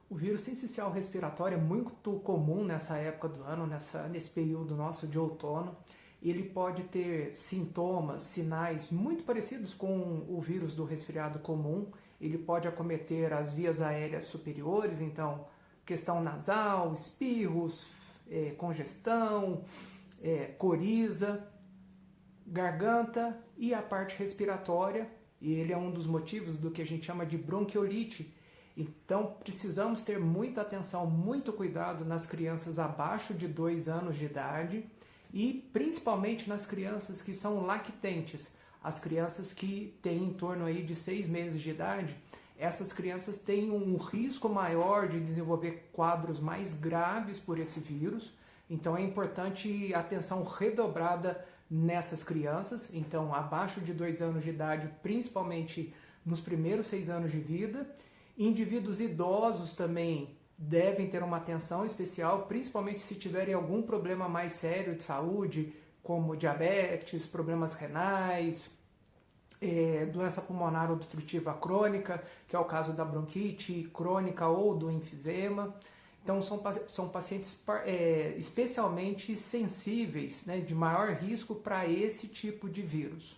O vírus sincicial respiratório é muito comum nessa época do ano, nesse período nosso de outono. Ele pode ter sintomas, sinais muito parecidos com o vírus do resfriado comum. Ele pode acometer as vias aéreas superiores, então questão nasal, espirros, congestão, coriza, garganta e a parte respiratória. E ele é um dos motivos do que a gente chama de bronquiolite. Então precisamos ter muita atenção, muito cuidado nas crianças abaixo de 2 anos de idade e principalmente nas crianças que são lactentes, as crianças que têm em torno aí de 6 meses de idade. Essas crianças têm um risco maior de desenvolver quadros mais graves por esse vírus, então é importante atenção redobrada nessas crianças, então abaixo de 2 anos de idade, principalmente nos primeiros 6 anos de vida. Indivíduos idosos também devem ter uma atenção especial, principalmente se tiverem algum problema mais sério de saúde, como diabetes, problemas renais, doença pulmonar obstrutiva crônica, que é o caso da bronquite crônica ou do enfisema. Então são pacientes especialmente sensíveis, né, de maior risco para esse tipo de vírus.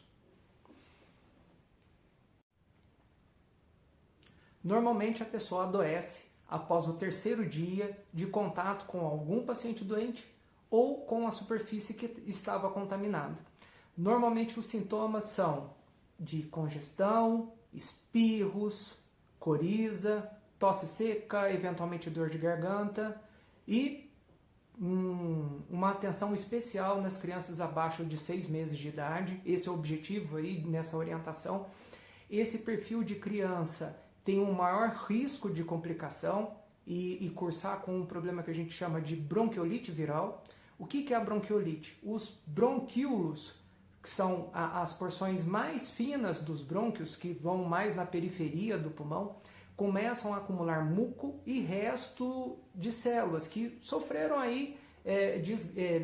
Normalmente a pessoa adoece após o 3º dia de contato com algum paciente doente ou com a superfície que estava contaminada. Normalmente os sintomas são de congestão, espirros, coriza, tosse seca, eventualmente dor de garganta e uma atenção especial nas crianças abaixo de 6 meses de idade. Esse é o objetivo aí nessa orientação. Esse perfil de criança tem um maior risco de complicação e cursar com um problema que a gente chama de bronquiolite viral. O que é a bronquiolite? Os bronquíolos, que são as porções mais finas dos brônquios, que vão mais na periferia do pulmão, começam a acumular muco e resto de células que sofreram aí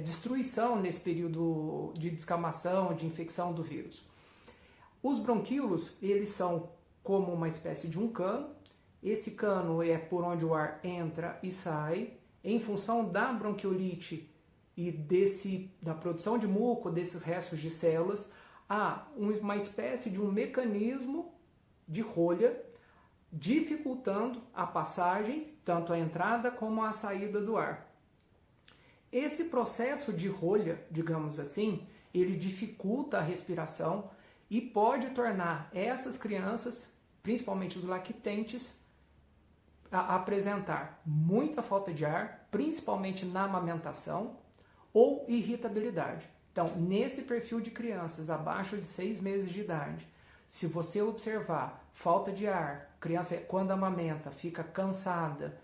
destruição nesse período de descamação, de infecção do vírus. Os bronquíolos, eles são como uma espécie de um cano. Esse cano é por onde o ar entra e sai. Em função da bronquiolite e da produção de muco, desses restos de células, há uma espécie de um mecanismo de rolha dificultando a passagem, tanto a entrada como a saída do ar. Esse processo de rolha, digamos assim, ele dificulta a respiração e pode tornar essas crianças, principalmente os lactentes, a apresentar muita falta de ar, principalmente na amamentação, ou irritabilidade. Então, nesse perfil de crianças abaixo de 6 meses de idade, se você observar falta de ar, criança quando amamenta fica cansada,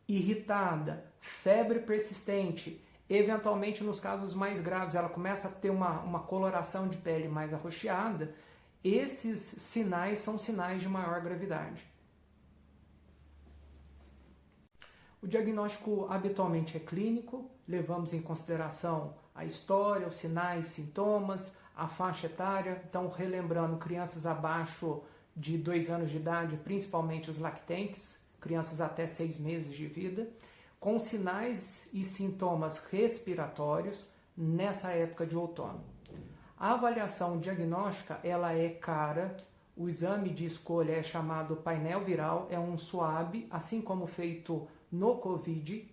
irritada, febre persistente, eventualmente nos casos mais graves ela começa a ter uma coloração de pele mais arroxeada, esses sinais são sinais de maior gravidade. O diagnóstico habitualmente é clínico, levamos em consideração a história, os sinais, sintomas, a faixa etária. Então, relembrando, crianças abaixo de 2 anos de idade, principalmente os lactentes, crianças até 6 meses de vida, com sinais e sintomas respiratórios nessa época de outono. A avaliação diagnóstica ela é cara, o exame de escolha é chamado painel viral, é um swab, assim como feito no Covid.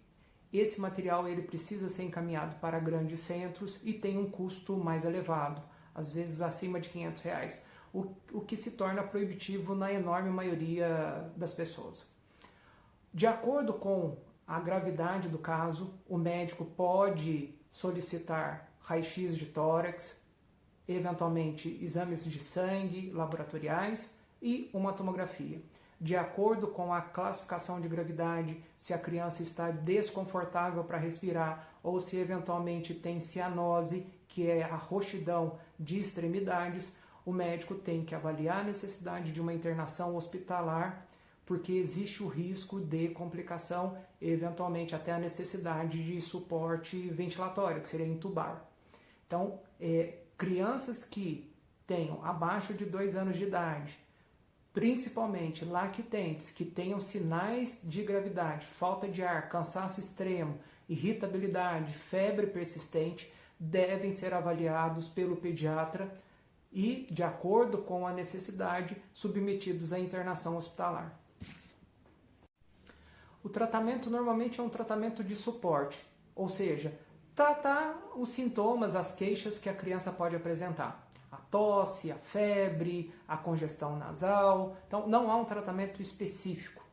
Esse material ele precisa ser encaminhado para grandes centros e tem um custo mais elevado, às vezes acima de R$500, o que se torna proibitivo na enorme maioria das pessoas. De acordo com a gravidade do caso, o médico pode solicitar raio-x de tórax, eventualmente exames de sangue laboratoriais e uma tomografia. De acordo com a classificação de gravidade, se a criança está desconfortável para respirar ou se eventualmente tem cianose, que é a roxidão de extremidades, o médico tem que avaliar a necessidade de uma internação hospitalar, porque existe o risco de complicação, eventualmente até a necessidade de suporte ventilatório, que seria intubar. Então, crianças que tenham abaixo de 2 anos de idade, principalmente lactentes que tenham sinais de gravidade, falta de ar, cansaço extremo, irritabilidade, febre persistente, devem ser avaliados pelo pediatra e, de acordo com a necessidade, submetidos à internação hospitalar. O tratamento normalmente é um tratamento de suporte, ou seja, tratar os sintomas, as queixas que a criança pode apresentar. A tosse, a febre, a congestão nasal. Então, não há um tratamento específico.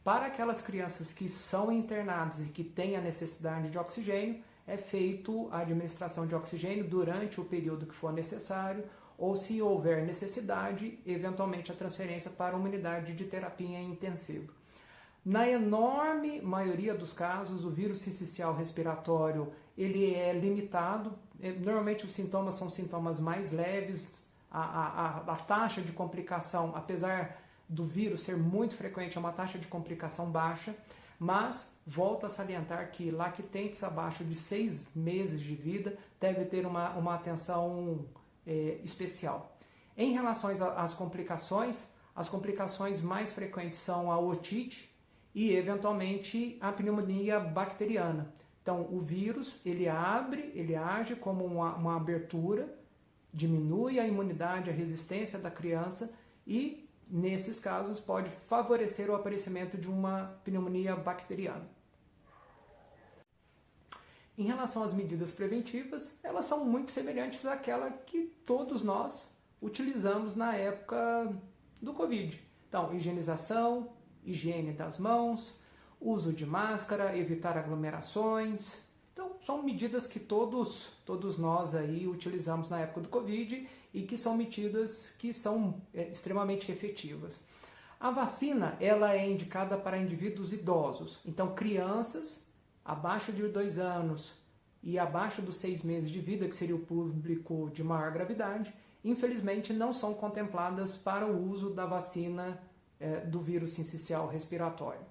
Para aquelas crianças que são internadas e que têm a necessidade de oxigênio, é feito a administração de oxigênio durante o período que for necessário, ou se houver necessidade, eventualmente a transferência para uma unidade de terapia intensiva. Na enorme maioria dos casos, o vírus sincicial respiratório ele é limitado. Normalmente os sintomas são sintomas mais leves. A taxa de complicação, apesar do vírus ser muito frequente, é uma taxa de complicação baixa, mas volto a salientar que lactentes abaixo de 6 meses de vida devem ter uma atenção especial. Em relação às complicações, as complicações mais frequentes são a otite e, eventualmente, a pneumonia bacteriana. Então, o vírus, ele age como uma abertura, diminui a imunidade, a resistência da criança e, nesses casos, pode favorecer o aparecimento de uma pneumonia bacteriana. Em relação às medidas preventivas, elas são muito semelhantes àquela que todos nós utilizamos na época do Covid. Então, higienização, higiene das mãos, uso de máscara, evitar aglomerações. Então, são medidas que todos nós aí utilizamos na época do Covid e que são medidas que são extremamente efetivas. A vacina, ela é indicada para indivíduos idosos. Então, crianças abaixo de 2 anos e abaixo dos 6 meses de vida, que seria o público de maior gravidade, infelizmente não são contempladas para o uso da vacina do vírus sincicial respiratório.